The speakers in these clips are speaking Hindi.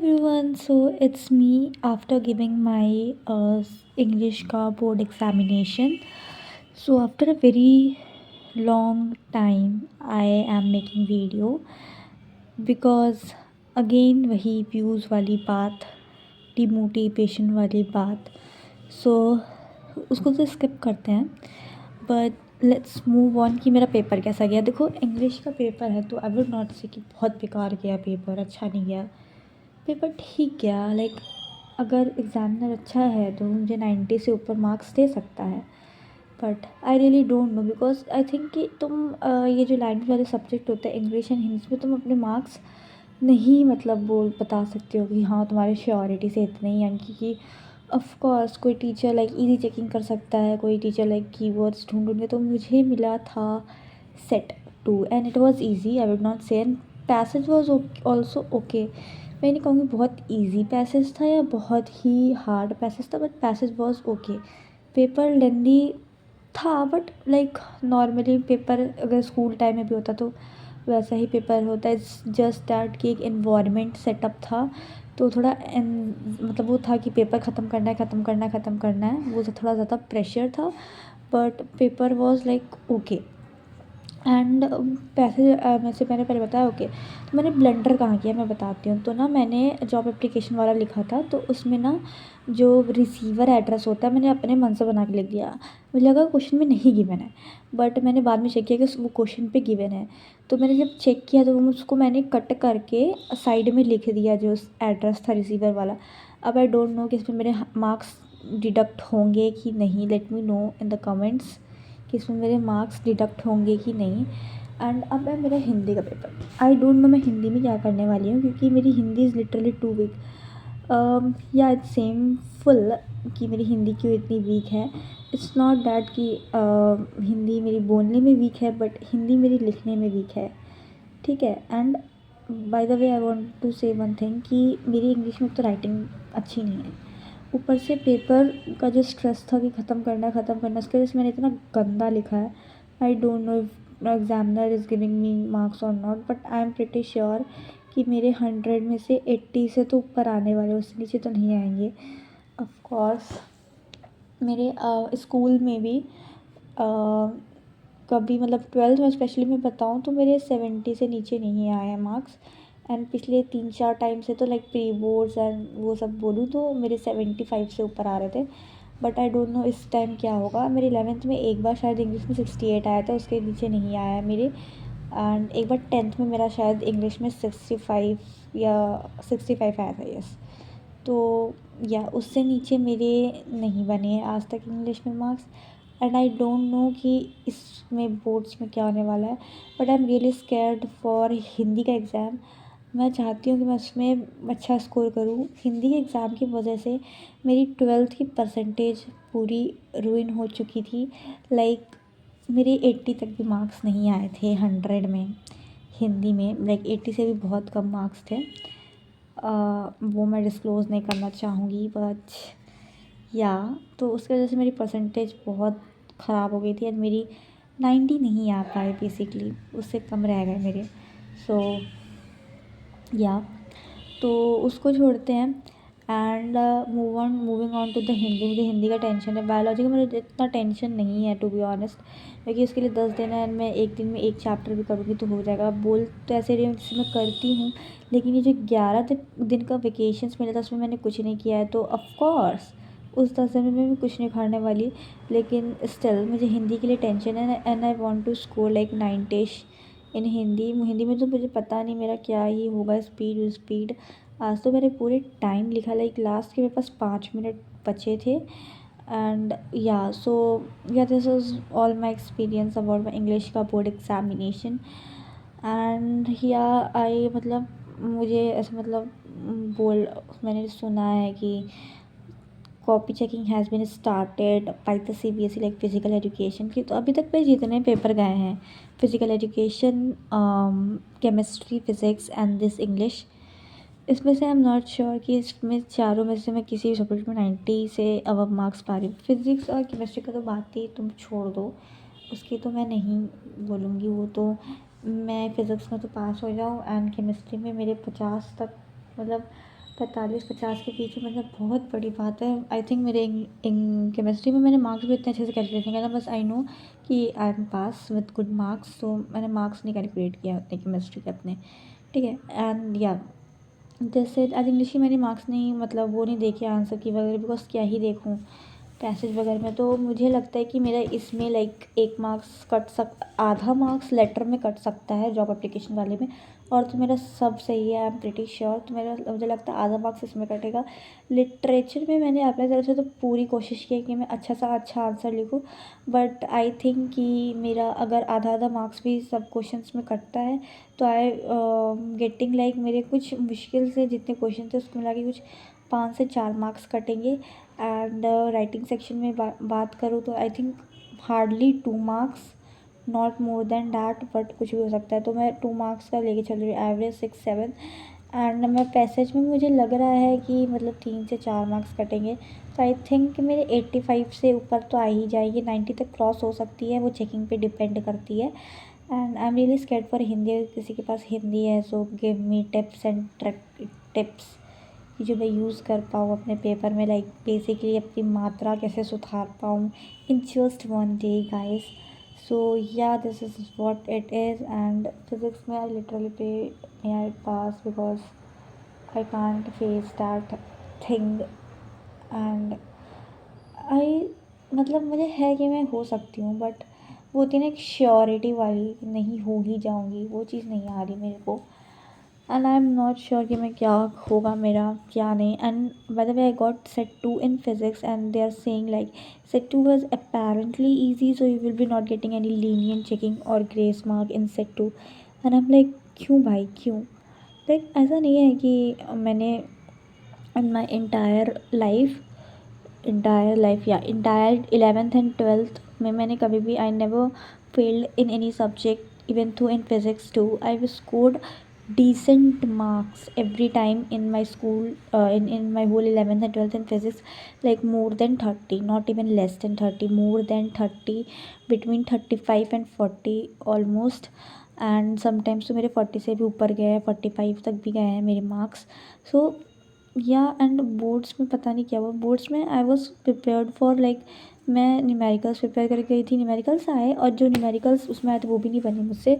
everyone, so it's me after giving my English ka board examination. So after a very long time, I am making video because again वही views वाली बात, डिमोटिवेशन वाली बात. सो उसको तो स्किप करते हैं, बट लेट्स मूव ऑन कि मेरा पेपर कैसा गया. देखो इंग्लिश का पेपर है तो आई वुड नॉट से कि बहुत बेकार गया पेपर, अच्छा नहीं गया पेपर, ठीक गया. लाइक अगर एग्ज़ामिनर अच्छा है तो मुझे 90 से ऊपर मार्क्स दे सकता है. But I really don't no because I think कि तुम ये जो लैंग्वेज वाले सब्जेक्ट होते हैं इंग्लिश एंड हिंदी में, तुम अपने मार्क्स नहीं मतलब बोल बता सकते हो कि हाँ तुम्हारे श्योरिटी से इतने ही अंक की. ऑफ कोर्स कोई टीचर लाइक इजी चेकिंग कर सकता है, कोई टीचर लाइक कीवर्ड्स ढूंढ ढूंढ के. तो मुझे मिला था set 2 and it was easy, I would not say. And passage was also okay. मैं नहीं कहूँगी बहुत इजी पैसेज था या बहुत ही हार्ड पैसेज था, but passage was okay. Paper lengthy था बट लाइक नॉर्मली पेपर अगर स्कूल टाइम में भी होता तो वैसा ही पेपर होता है. इट्स जस्ट दैट कि एक इन्वायरमेंट सेटअप था तो थोड़ा मतलब वो था कि पेपर ख़त्म करना है, ख़त्म करना है, ख़त्म करना है, वो थोड़ा ज़्यादा प्रेशर था. But paper was like okay. And पैसे में से मैंने पहले बताया ओके. तो मैंने ब्लंडर कहाँ किया मैं बताती हूँ. तो ना मैंने जॉब एप्लीकेशन वाला लिखा था तो उसमें ना जो रिसीवर एड्रेस होता है मैंने अपने मन से बना के लिख दिया. मुझे लगा क्वेश्चन में नहीं गिवन है, बट मैंने बाद में चेक किया कि वो क्वेश्चन पे गिवन है. तो मैंने जब चेक किया तो उसको मैंने कट करके साइड में लिख दिया जो एड्रेस था रिसीवर वाला. अब आई डोंट नो कि इसमें मेरे मार्क्स डिडक्ट होंगे कि नहीं. Let me know in the comments कि इसमें मेरे मार्क्स डिडक्ट होंगे कि नहीं. एंड अब है मेरा हिंदी का पेपर. आई डोंट नो मैं हिंदी में क्या करने वाली हूँ क्योंकि मेरी Hindi is literally too weak. या इट्स सेम फुल कि मेरी हिंदी क्यों इतनी वीक है. इट्स नॉट दैट कि हिंदी मेरी बोलने में वीक है, बट हिंदी मेरी लिखने में वीक है, ठीक है. And by the way I want to say one thing कि मेरी इंग्लिश में तो राइटिंग अच्छी नहीं है. ऊपर से पेपर का जो स्ट्रेस था कि ख़त्म करना है, ख़त्म करना है, उसकी वजह से मैंने इतना गंदा लिखा है. I don't know if examiner is giving me marks और not, but I am pretty sure कि मेरे 100 में से 80 से तो ऊपर आने वाले, उससे नीचे तो नहीं आएंगे. ऑफ कोर्स मेरे स्कूल में भी कभी मतलब 12th में स्पेशली मैं बताऊँ तो मेरे 70 से नीचे नहीं आए हैं मार्क्स. एंड पिछले 3-4 टाइम से तो लाइक प्री बोर्ड्स एंड वो सब बोलूँ तो मेरे 75 से ऊपर आ रहे थे. बट आई डोंट नो इस टाइम क्या होगा. मेरे 11th में एक बार शायद इंग्लिश में 68 आया था, उसके नीचे नहीं आया है मेरे. एंड एक बार 10th में मेरा शायद इंग्लिश में 65 या 65 आया था, यस. तो या उससे नीचे मेरे नहीं बने हैं आज तक इंग्लिश में marks. And I don't no कि इसमें बोर्ड्स में क्या होने वाला है. But I am really scared for Hindi का एग्ज़ाम. मैं चाहती हूँ कि मैं उसमें अच्छा स्कोर करूँ. हिंदी के एग्ज़ाम की वजह से मेरी 12th की परसेंटेज पूरी रुइन हो चुकी थी. लाइक मेरे 80 तक भी मार्क्स नहीं आए थे 100 में हिंदी में. लाइक 80 से भी बहुत कम मार्क्स थे. वो मैं डिस्क्लोज़ नहीं करना चाहूँगी, बट या तो उसकी वजह से मेरी परसेंटेज बहुत ख़राब हो गई थी. एंड मेरी 90 नहीं आ पाए बेसिकली, उससे कम रह गए मेरे. सो या तो उसको छोड़ते हैं. And moving on to the Hindi. मुझे हिंदी का टेंशन है. बायोलॉजी का मुझे इतना टेंशन नहीं है टू बी ऑनेस्ट, क्योंकि उसके लिए 10 दिन है एंड मैं एक दिन में एक चैप्टर भी करूँगी तो हो जाएगा. बोल तो ऐसे रही हूँ जैसे मैं करती हूँ, लेकिन ये जो 11 दिन का वेकेशंस मिला था उसमें मैंने कुछ नहीं किया है. तो ऑफकोर्स उस 10 दिन में मैं कुछ नहीं खाने वाली. लेकिन स्टिल मुझे हिंदी के लिए टेंशन है and I want to score like 90 in Hindi. Hindi में तो मुझे पता नहीं मेरा क्या ही होगा, स्पीड स्पीड. आज तो मैंने पूरे टाइम लिखा, लाइक लास्ट के मेरे पास 5 मिनट बचे थे. एंड या सो ya this is all my experience about my English का बोर्ड एग्ज़ामिनेशन. एंड या आई मतलब मुझे ऐसे मतलब बोल मैंने सुना है कि copy checking has been started by the CBSE like physical education की. तो अभी तक पे जितने पेपर गए हैं physical education, chemistry, physics and this English, इसमें से आई एम नॉट श्योर कि इसमें चारों में से मैं किसी भी सब्जेक्ट में 90 से अबव मार्क्स पा रही हूँ. फिज़िक्स और केमिस्ट्री का तो बात ही तुम छोड़ दो, उसकी तो मैं नहीं बोलूँगी. वो तो मैं फ़िज़िक्स में तो पास हो जाऊँ एंड केमिस्ट्री में मेरे 50 तक मतलब 45-50 के बीच में, मतलब बहुत बड़ी बात है। आई थिंक मेरे केमिस्ट्री में मैंने मार्क्स भी इतने अच्छे से कैलकुलेट नहीं किया था, बस आई नो कि I am pass with good marks, तो मैंने मार्क्स नहीं कैलकुलेट किया उतने केमिस्ट्री के अपने, ठीक है। एंड या जैसे आज इंग्लिश की मैंने मार्क्स नहीं, मतलब वो नहीं देखे आंसर की वगैरह, बिकॉज क्या ही देखूँ पैसेज वगैरह में। तो मुझे लगता है कि मेरा इसमें लाइक 1 मार्क्स कट आधा मार्क्स लेटर में कट सकता है जॉब एप्लीकेशन वाले में, और तो मेरा सब सही है, आई एम प्रिटी श्योर। तो मेरा मुझे लगता है आधा मार्क्स इसमें कटेगा। लिटरेचर में मैंने अपने तरफ से तो पूरी कोशिश की है कि मैं अच्छा आंसर लिखूँ, बट आई थिंक कि मेरा अगर आधा आधा मार्क्स भी सब क्वेश्चंस में कटता है तो आई गेटिंग लाइक मेरे कुछ मुश्किल से जितने क्वेश्चन थे उसको मिला के कुछ 5 से 4 मार्क्स कटेंगे। एंड राइटिंग सेक्शन में बात करूँ तो I think hardly 2 marks, not more than that, but कुछ भी हो सकता है। तो मैं 2 मार्क्स का लेके चल रही हूँ, एवरेज 6-7। एंड मैं पैसेज में मुझे लग रहा है कि मतलब 3 से 4 मार्क्स कटेंगे। तो आई थिंक मेरे 85 से ऊपर तो आ ही जाएगी, 90 तक क्रॉस हो सकती है, वो चेकिंग पे डिपेंड करती है। And I am really scared for Hindi. अगर किसी के पास हिंदी है so give me tips and tips कि जो मैं यूज़ कर पाऊँ अपने पेपर में, लाइक बेसिकली अपनी मात्रा कैसे सुधार पाऊँ in just 1 day guys. So ya this is what it is. And physics में I literally pray may I pass because I can't face that thing. And I मतलब मुझे है कि मैं हो सकती हूँ, बट वो होती है ना एक श्योरिटी वाली, नहीं हो ही जाऊँगी, वो चीज़ नहीं आ रही मेरे को। And I am not sure कि मैं क्या होगा मेरा क्या नहीं। And by the way I got set 2 in physics and they are saying like set 2 was apparently easy, so you will be not getting any lenient checking और grace mark in set 2। And I am like क्यों भाई क्यों? लाइक ऐसा नहीं है कि मैंने इन माई इंटायर लाइफ या इंटायर 11th एंड 12th में मैंने कभी भी I never failed in any subject, even though in physics too I scored decent marks every time in my school, in my whole 11th and 12th in physics, like more than 30, not even less than 30, more than 30, between 35 and 40 almost। And sometimes तो मेरे 40 से भी ऊपर गए हैं, 45 तक भी गए हैं मेरे मार्क्स। सो या एंड बोर्ड्स में पता नहीं क्या हुआ, बोर्ड्स में I was prepared for like मैं न्यूमेरिकल्स प्रिपेयर करके गई थी, न्यूमेरिकल्स आए और जो न्यूमेरिकल्स उसमें आए थे वो भी नहीं बने मुझसे,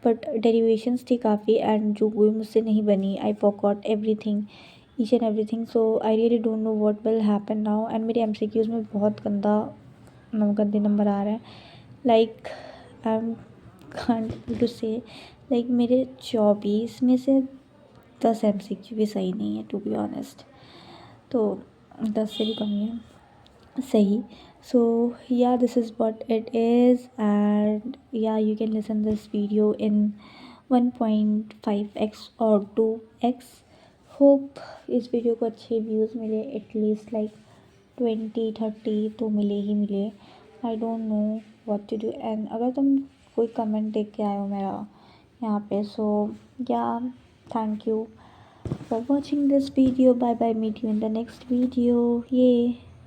बट डेरिवेशंस थी काफ़ी एंड जो वो मुझसे नहीं बनी। I forgot everything, each and everything. So I really don't know what will happen now. And मेरे एमसीक्यूज़ में बहुत गंदे नंबर आ रहे हैं, like I am can't to say, like मेरे 24 में से 10 एमसीक्यू भी सही नहीं है टू बी ऑनेस्ट, तो 10 से भी कम ही है सही। So ya this is what it is. And ya you can listen this video in 1.5x और 2x। होप इस वीडियो को अच्छे व्यूज़ मिले, एटलीस्ट लाइक 20-30 तो मिले ही मिले। I don't know what to do. And अगर तुम कोई कमेंट देख के आए हो मेरा यहाँ पे, सो या thank you for watching this video. Bye bye, meet you in the next video. Yay.